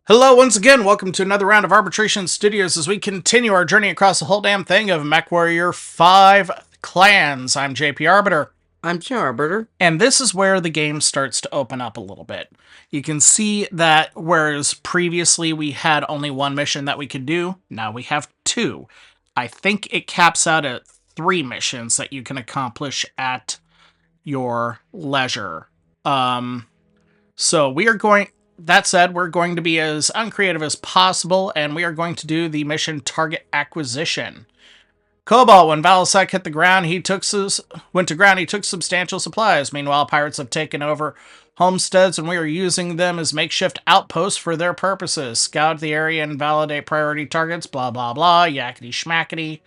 Hello, once again. Welcome to another round of Arbitration Studios as we continue our journey across the whole damn thing of MechWarrior 5 Clans. I'm JP Arbiter. I'm Jim Arbiter. And this is where the game starts to open up a little bit. You can see that whereas previously we had only one mission that we could do, now we have two. I think it caps out at 3 missions that you can accomplish at your leisure. So we are going... That said, we're going to be as uncreative as possible, and we are going to do the mission Target Acquisition. Cobalt, when Valisek hit the ground, he took substantial supplies. Meanwhile, pirates have taken over homesteads, and we are using them as makeshift outposts for their purposes. Scout the area and validate priority targets, blah, blah, blah, yakety schmackety.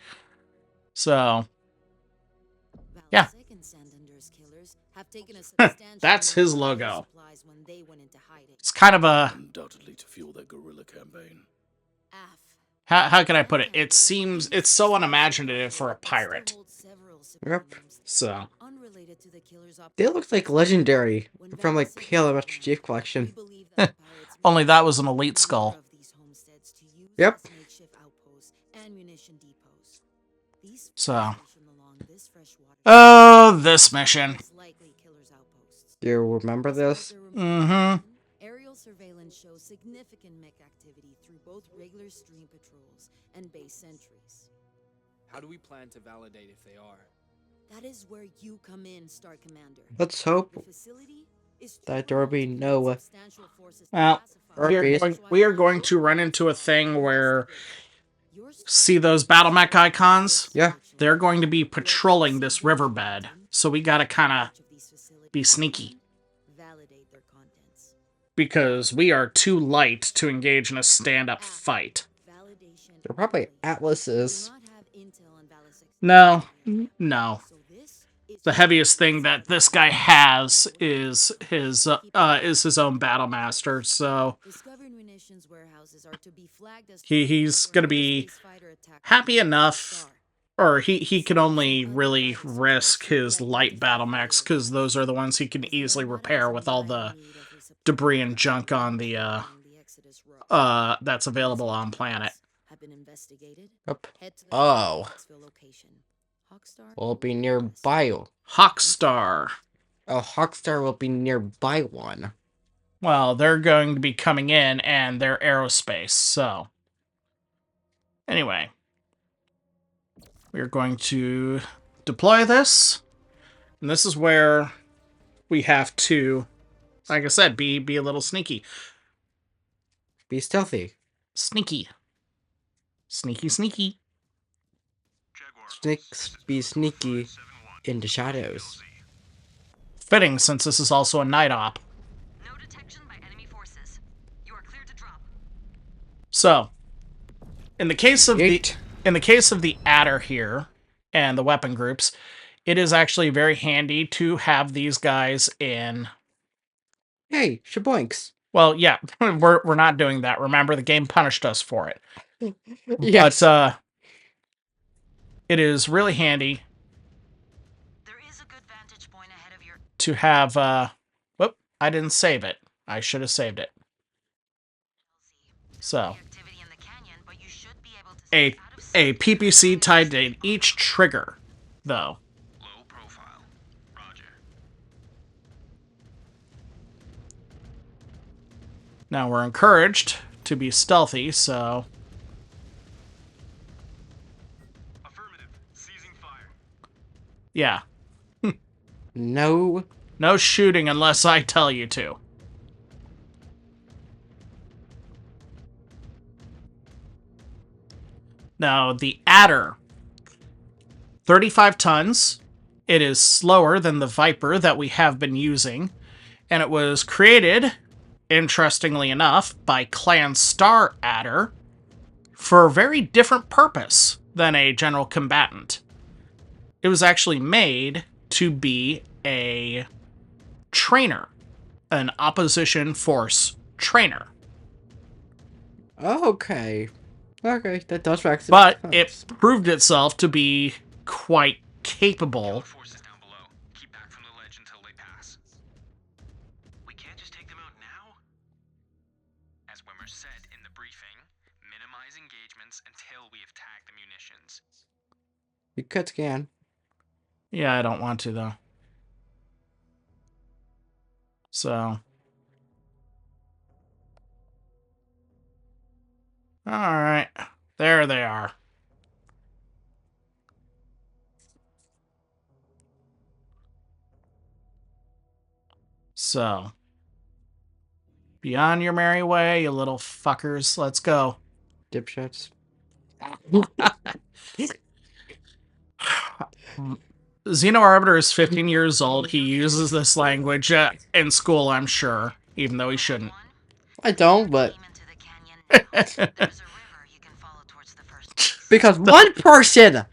So, yeah. That's his logo. It's kind of a... Undoubtedly to fuel their guerrilla campaign. How can I put it? It's so unimaginative for a pirate. Yep. So. They look like legendary from like PL Master Chief Collection. Only that was an elite skull. Yep. So. Oh, this mission. Do you remember this? Mm-hmm. Aerial surveillance shows significant mech activity through both regular stream patrols and base sentries. How do we plan to validate if they are? That is where you come in, Star Commander. Let's hope that there will be no well, we are going to run into a thing where, see those battle mech icons? Yeah. They're going to be patrolling this riverbed, so we gotta kind of be sneaky. Because we are too light to engage in a stand-up fight. They're probably Atlases. No. The heaviest thing that this guy has is his own battle master, so he's gonna be happy enough, or he can only really risk his light battle mechs because those are the ones he can easily repair with all the debris and junk on the that's available on planet. Yep. Oh. Will be nearby. Hawkstar. Oh, Hawkstar will be nearby one. Well, they're going to be coming in, and they're aerospace, so. Anyway. We're going to deploy this. And this is where we have to, like I said, be a little sneaky. Be stealthy. Sneaky. Sneaky. Be sneaky in the shadows. Fitting, since this is also a night op. No detection by enemy forces. You are cleared to drop. So, in the case of the adder here and the weapon groups, it is actually very handy to have these guys in. Hey, shaboinks. Well, yeah, we're not doing that. Remember, the game punished us for it. Yes. But it is really handy. There is a good vantage point ahead of your To have whoop, I didn't save it. I should have saved it. So a PPC tied to each trigger, though. Low profile. Roger. Now we're encouraged to be stealthy, so Affirmative. Seizing fire. yeah. No. No shooting unless I tell you to. Now, the adder. 35 tons. It is slower than the Viper that we have been using. And it was created, interestingly enough, by Clan Star Adder for a very different purpose than a general combatant. It was actually made to be a trainer, an opposition force trainer. Okay. Okay, that does make sense. But it proved itself to be quite capable. Forces down below. Keep back from the ledge until they pass. We can't just take them out now. As Wimmer said in the briefing, minimize engagements until we have tagged the munitions. You could scan. Yeah, I don't want to, though. So. Alright. There they are. So. Be on your merry way, you little fuckers. Let's go. Dipshits. Xeno Arbiter is 15 years old. He uses this language in school, I'm sure, even though he shouldn't. I don't, but because one person,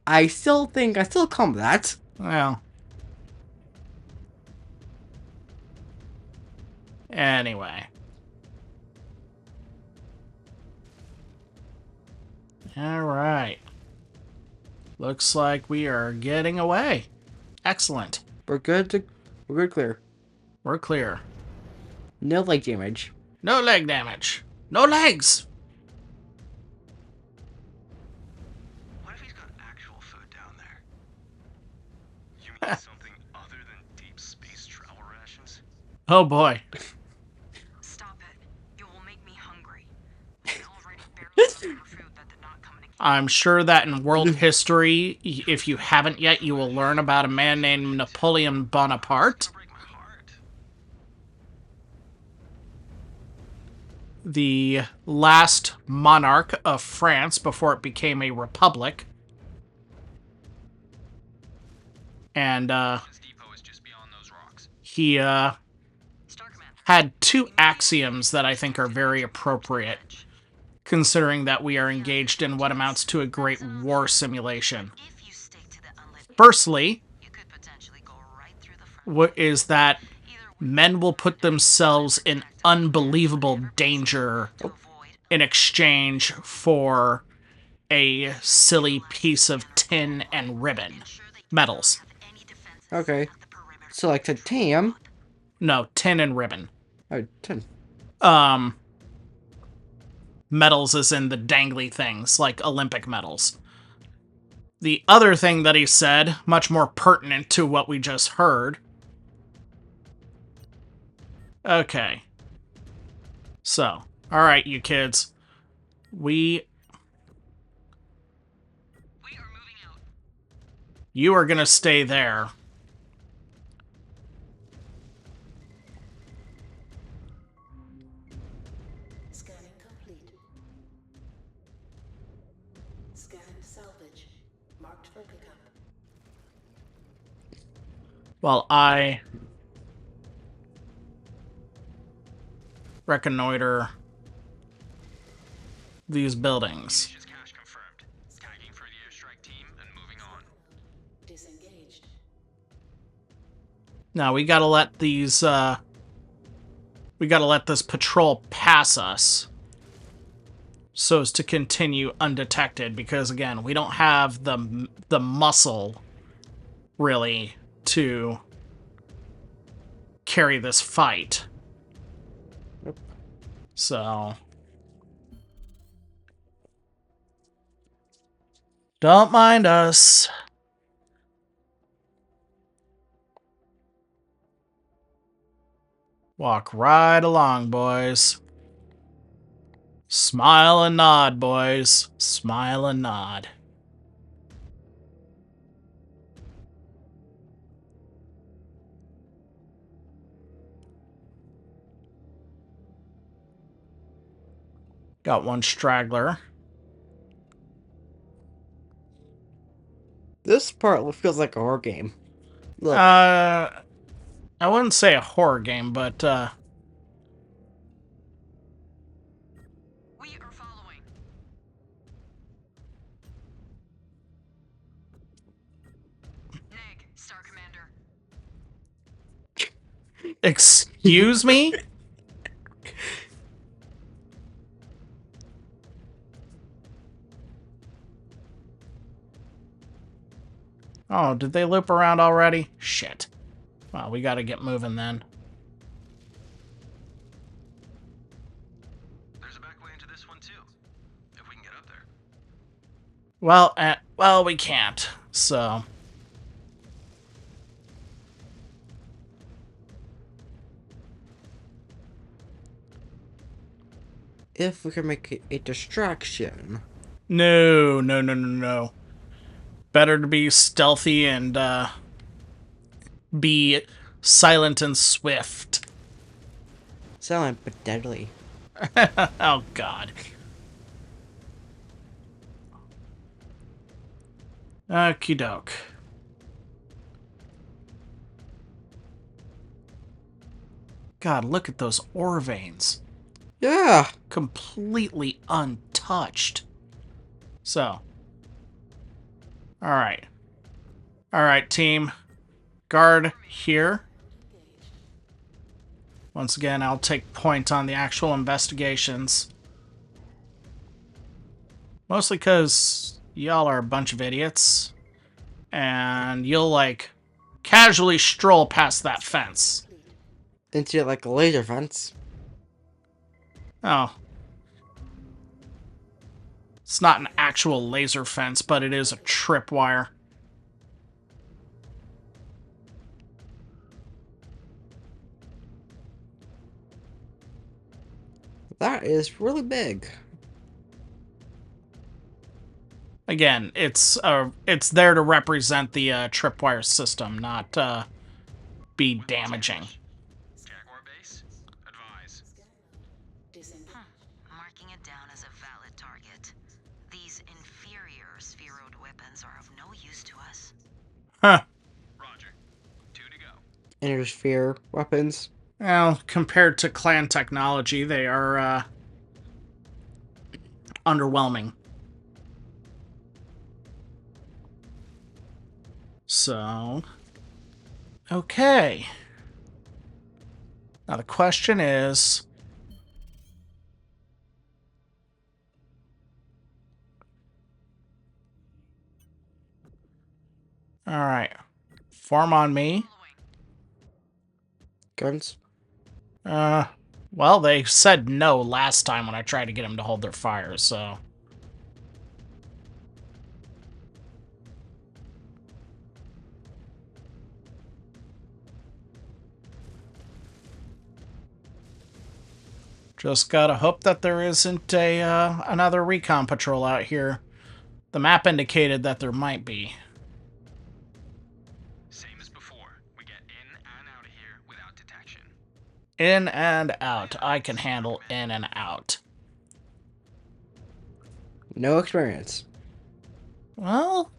I still call him that. Well. Anyway. Alright. Looks like we are getting away. Excellent. We're good clear. We're clear. No leg damage. No leg damage. No legs! What if he's got actual food down there? You mean something other than deep space travel rations? Oh boy. Stop it. You will make me hungry. I already barely ate for food that did not come in a I'm sure that in world history, if you haven't yet, you will learn about a man named Napoleon Bonaparte. Break my heart. The last monarch of France before it became a republic. And His depot is just beyond those rocks. he Star Command. had two axioms that I think are very appropriate, considering that we are engaged in what amounts to a great war simulation. If you stick to the unlit, Firstly, you could potentially go right through the front. what is that Either way, men will put themselves in unbelievable danger to avoid in exchange for a silly piece of tin and ribbon. Metals. any defenses Okay. at the perimeter. So like titanium. No, tin and ribbon. Oh, 10. Medals is in the dangly things, like Olympic medals. The other thing that he said, much more pertinent to what we just heard. Okay. So, alright, you kids. We are moving out. You are gonna stay there. Scanning complete. Scan salvage. Marked for pickup. While I reconnoiter these buildings. Munitions cache confirmed. Tagging for the airstrike team and moving on. Disengaged. Now we gotta let these we gotta let this patrol pass us so as to continue undetected, because again, we don't have the muscle really to carry this fight. Yep. So don't mind us. Walk right along, boys. Smile and nod, boys. Smile and nod. Got one straggler. This part feels like a horror game. Look, I wouldn't say a horror game, but We are following. Neg, Star Commander. excuse me? Oh, did they loop around already? Shit. Well, we gotta get moving then. There's a back way into this one too, if we can get up there. Well, we can't, so... If we can make it a distraction. No, no, no, no, no. Better to be stealthy and, be silent and swift. Silent but deadly. Oh, God. Okie doke. God, look at those ore veins. Yeah. Completely untouched. So. Alright. Alright, team. Guard here. Once again, I'll take point on the actual investigations. Mostly because y'all are a bunch of idiots. And you'll, like, casually stroll past that fence. Into it like a laser fence. Oh. It's not an actual laser fence, but it is a tripwire. That is really big. Again, it's there to represent the tripwire system, not be damaging. Jaguar base? Advise. Marking it down as a valid target. These inferior spheroid weapons are of no use to us. Huh. Roger. 2 to go. Intersphere weapons. Well, compared to clan technology, they are underwhelming. So, okay. Now the question is, all right, form on me. Guns. Well, they said no last time when I tried to get them to hold their fire, so. Just gotta hope that there isn't a another recon patrol out here. The map indicated that there might be. Same as before. We get in and out of here without detection. In and out. I can handle in and out. No experience. Well,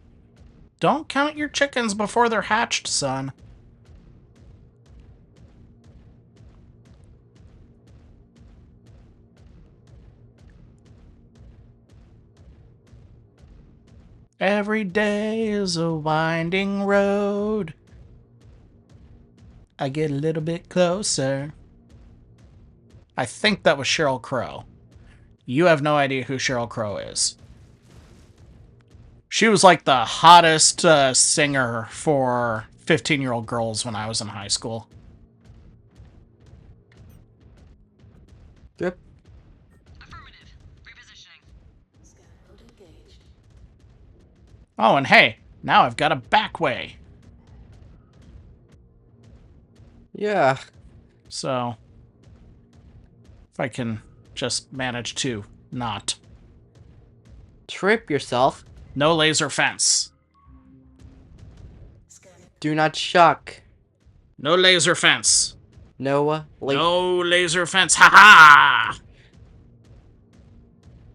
don't count your chickens before they're hatched, son. Every day is a winding road. I get a little bit closer. I think that was Sheryl Crow. You have no idea who Sheryl Crow is. She was like the hottest singer for 15-year-old girls when I was in high school. Yep. Affirmative. Repositioning. Scaffold engaged. Oh, and hey, now I've got a back way. Yeah. So, if I can just manage to not. Trip yourself. No laser fence. Do not shock. No laser fence. No. No laser fence. Ha ha!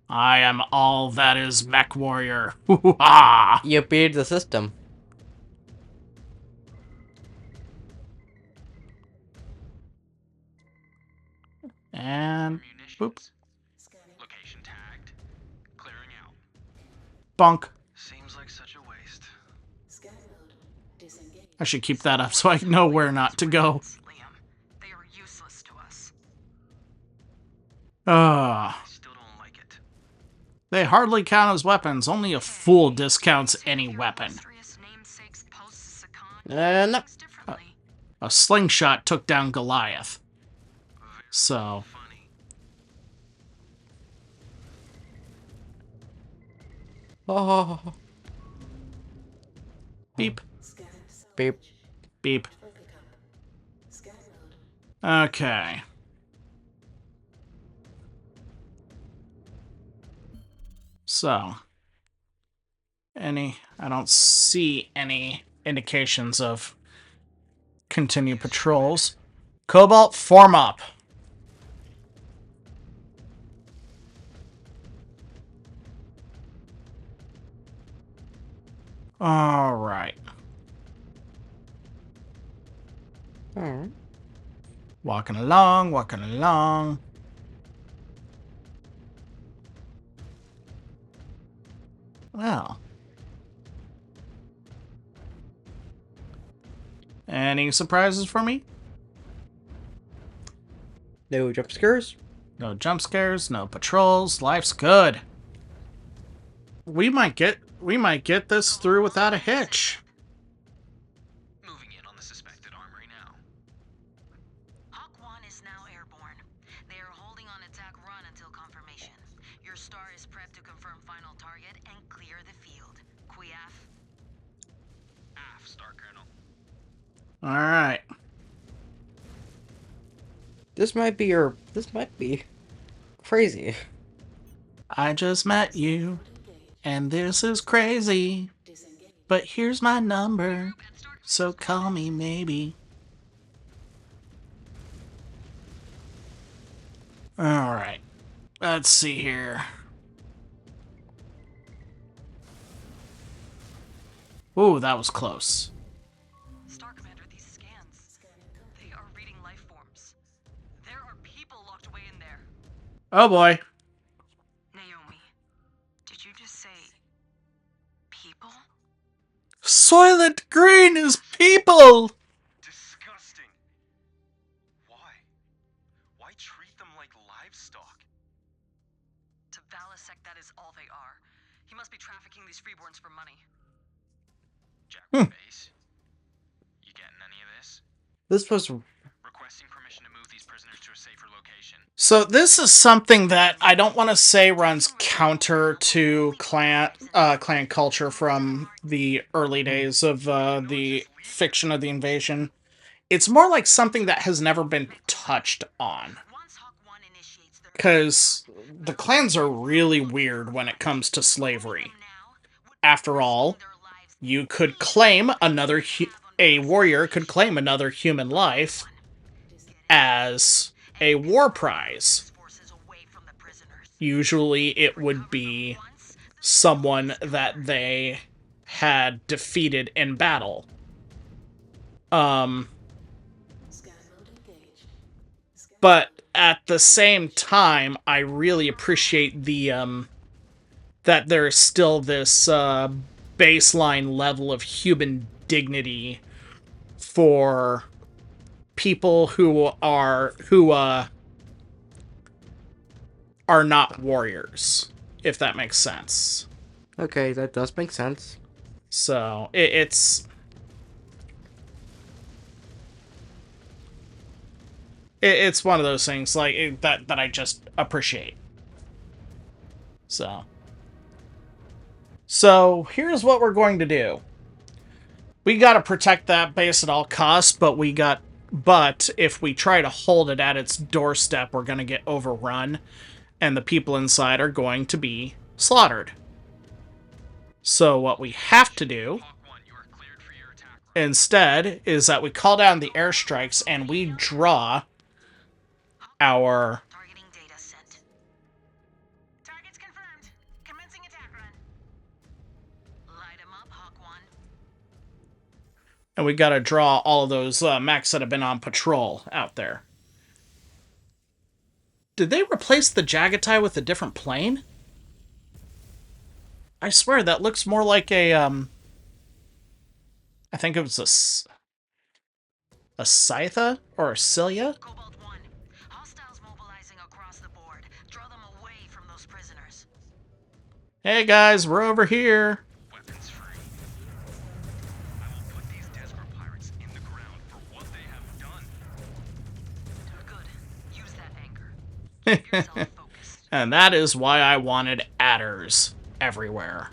I am all that is Mech Warrior. Hoo ha! You beat the system. And boop. Munitions. Location tagged. Clearing out. Bunk. Seems like such a waste. Scan mode. Disengage. I should keep that up so I know where not to go. Liam, they are useless to us. Ah. I still don't like it. They hardly count as weapons. Only a fool discounts any weapon. Illustrious namesake's No. things differently. A slingshot took down Goliath. So, Funny. Oh. beep, Scan salvage. Beep. beep. For pickup. Scan mode. Okay. So, I don't see any indications of continued patrols. Cobalt, form up. All right. Alright. Walking along, walking along. Well. Any surprises for me? No jump scares? No jump scares, no patrols. Life's good. We might get this through without a hitch. Moving in on the suspected armory now. Hawk 1 is now airborne. They are holding on attack run until confirmation. Your star is prepped to confirm final target and clear the field. Quiaf. AF, Star Colonel. All right. This might be crazy. I just met you, and this is crazy. Disengage. But here's my number, so call me maybe. All right. Let's see here. Ooh, that was close. Star Commander, these scans. They are reading life forms. There are people locked away in there. Oh boy. Naomi, did you just say people? Soylent Green is people! Disgusting. Why? Why treat them like livestock? To Valisek, that is all they are. He must be trafficking these freeborns for money. Jack Base. You getting any of this? This was Requesting permission to move these prisoners to a safer location. So this is something that I don't want to say runs counter to clan culture from the early days of the fiction of the invasion. It's more like something that has never been touched on. Once Hawk 1 initiates their Because the clans are really weird when it comes to slavery. After all, you could claim a warrior could claim another human life as a war prize. Usually it would be someone that they had defeated in battle. Scan mode engaged. But at the same time, I really appreciate the that there's still this baseline level of human dignity for people who are not warriors, if that makes sense. okay, that does make sense. So it's one of those things like that I just appreciate. So here's what we're going to do. We got to protect that base at all costs, but if we try to hold it at its doorstep, we're going to get overrun, and the people inside are going to be slaughtered. So what we have to do Hawk 1, you are cleared for your attack. instead is that we call down the airstrikes and we draw our Targeting data sent. Targets confirmed. Commencing attack run. Light 'em up, Hawk 1. and we got to draw all of those mechs that have been on patrol out there. Did they replace the Jagatai with a different plane? I swear that looks more like a I think it was a Scytha or a Cilia. Cobalt 1. Hostiles mobilizing across the board. Draw them away from those prisoners. Hey guys, we're over here. Weapons free. I will put these desperate Keep yourself focused. And that is why I wanted adders everywhere.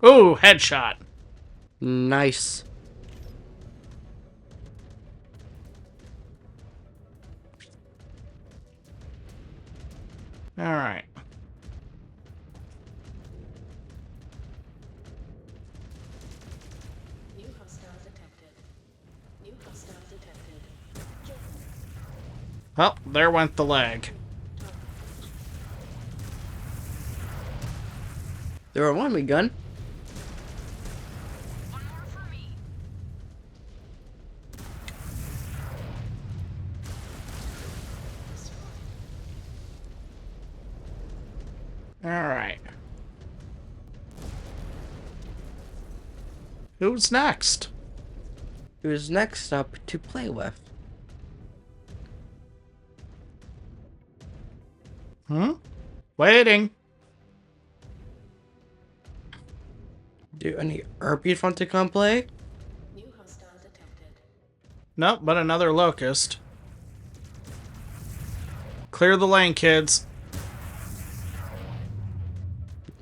Ooh, headshot. Nice. All right. New hostile detected. New hostile detected. Well, there went the leg. There were one we gun. One more for me. All right. Who's next? Who's next up to play with? Waiting. Do any Erpies want to come play? New hostile detected. Nope, but another locust. Clear the lane, kids.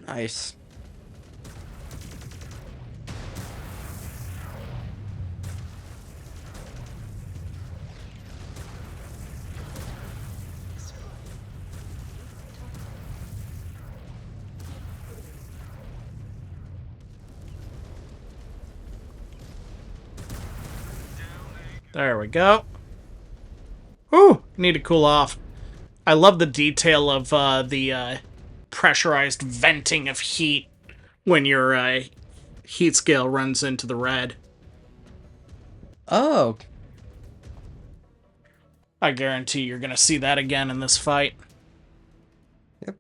Nice. There we go. Whew, need to cool off. I love the detail of the pressurized venting of heat when your heat scale runs into the red. Oh, I guarantee you're going to see that again in this fight. yep.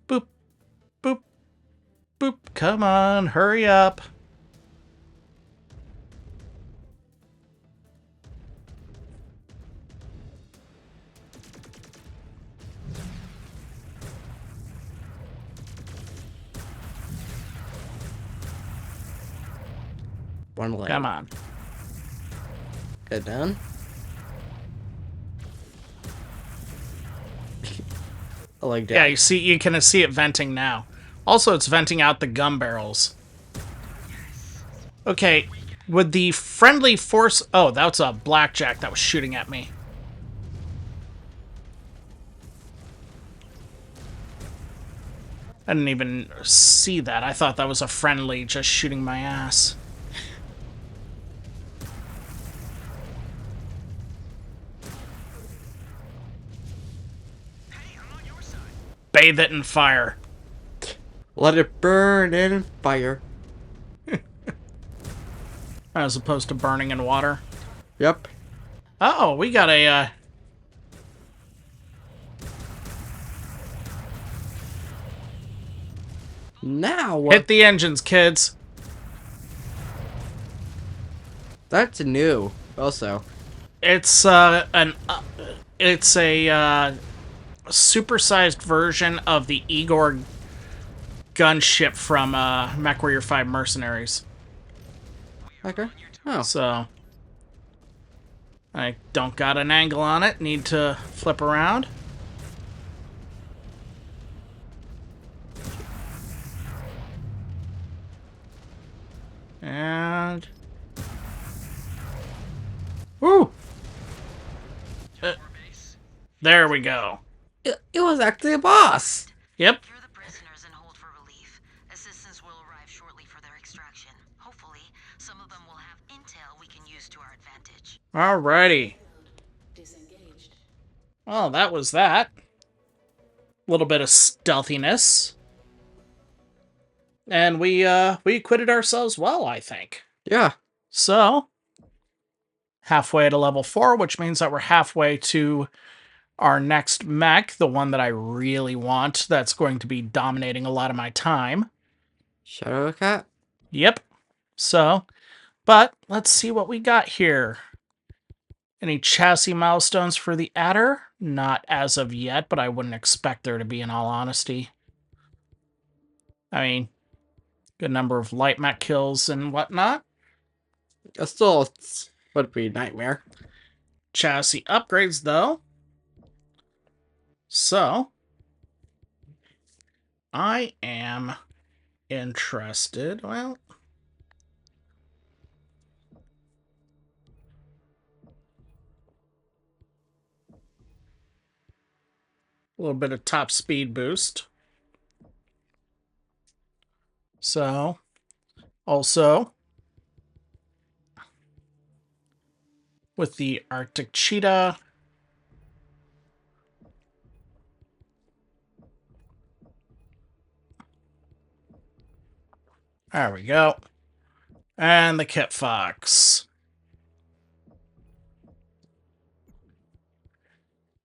Boop, boop, boop. Come on, hurry up. One leg. Come on. Get down. A leg down. Yeah, you can see it venting now. Also, it's venting out the gun barrels. Okay, would the friendly force... Oh, that's a blackjack that was shooting at me. I didn't even see that. I thought that was a friendly just shooting my ass. Hey, I'm on your side. Bathe it in fire. Let it burn in fire. As opposed to burning in water. Yep. Oh, we got a... Now what? Hit the engines, kids. That's new. Also, It's it's a supersized version of the Igor gunship from MechWarrior 5 Mercenaries. okay. Oh, So I don't got an angle on it. Need to flip around. And woo! More base. There we go. it was actually a boss. Yep. Secure the prisoners and hold for relief. Assistance will arrive shortly for their extraction. Hopefully, some of them will have intel we can use to our advantage. Alrighty. Disengaged. Well, that was that. A little bit of stealthiness. And we acquitted ourselves well, I think. Yeah. So, halfway to level 4, which means that we're halfway to our next mech, the one that I really want, that's going to be dominating a lot of my time. Shadow Cat. Yep. So, but let's see what we got here. Any chassis milestones for the Adder? Not as of yet, but I wouldn't expect there to be, in all honesty. I mean, good number of light mech kills and whatnot. It still would be a nightmare. Chassis upgrades, though. So, I am interested. Well, a little bit of top speed boost. So, also, with the Arctic Cheetah, there we go. And the Kit Fox.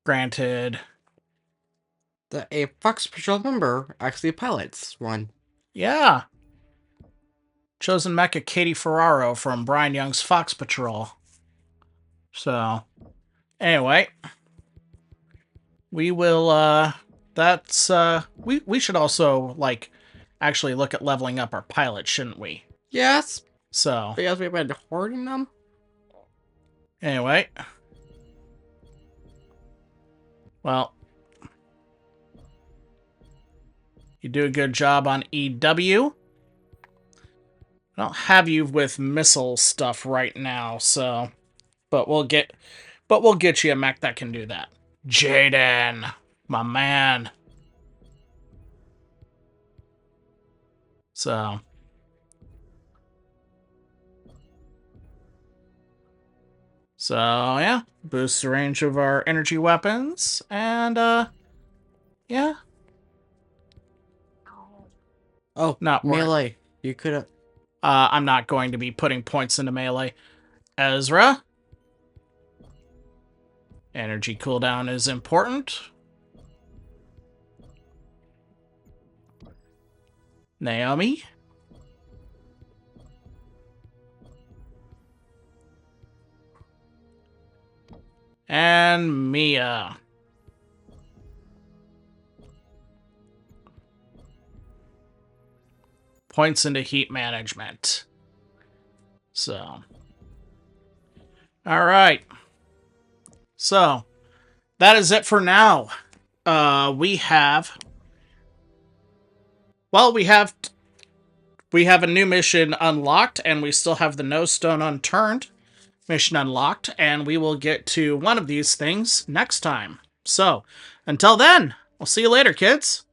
Granted, A Fox Patrol member actually pilots one. yeah. Chosen mecha Katie Ferraro from Brian Young's Fox Patrol. So, anyway, we will, we should also, like, actually look at leveling up our pilot, shouldn't we? Yes, So, because we've been hoarding them. anyway. Well, you do a good job on EW. I don't have you with missile stuff right now, so, but we'll get you a mech that can do that. Jaden, my man. So, yeah, boosts the range of our energy weapons, and yeah. Oh, Not melee. You could have. I'm not going to be putting points into melee. Ezra. Energy cooldown is important. Naomi. And Mia. Points into heat management. So. Alright. So. That is it for now. We have a new mission unlocked, and we still have the No Stone Unturned mission unlocked, and we will get to one of these things next time. So, until then, we'll see you later, kids.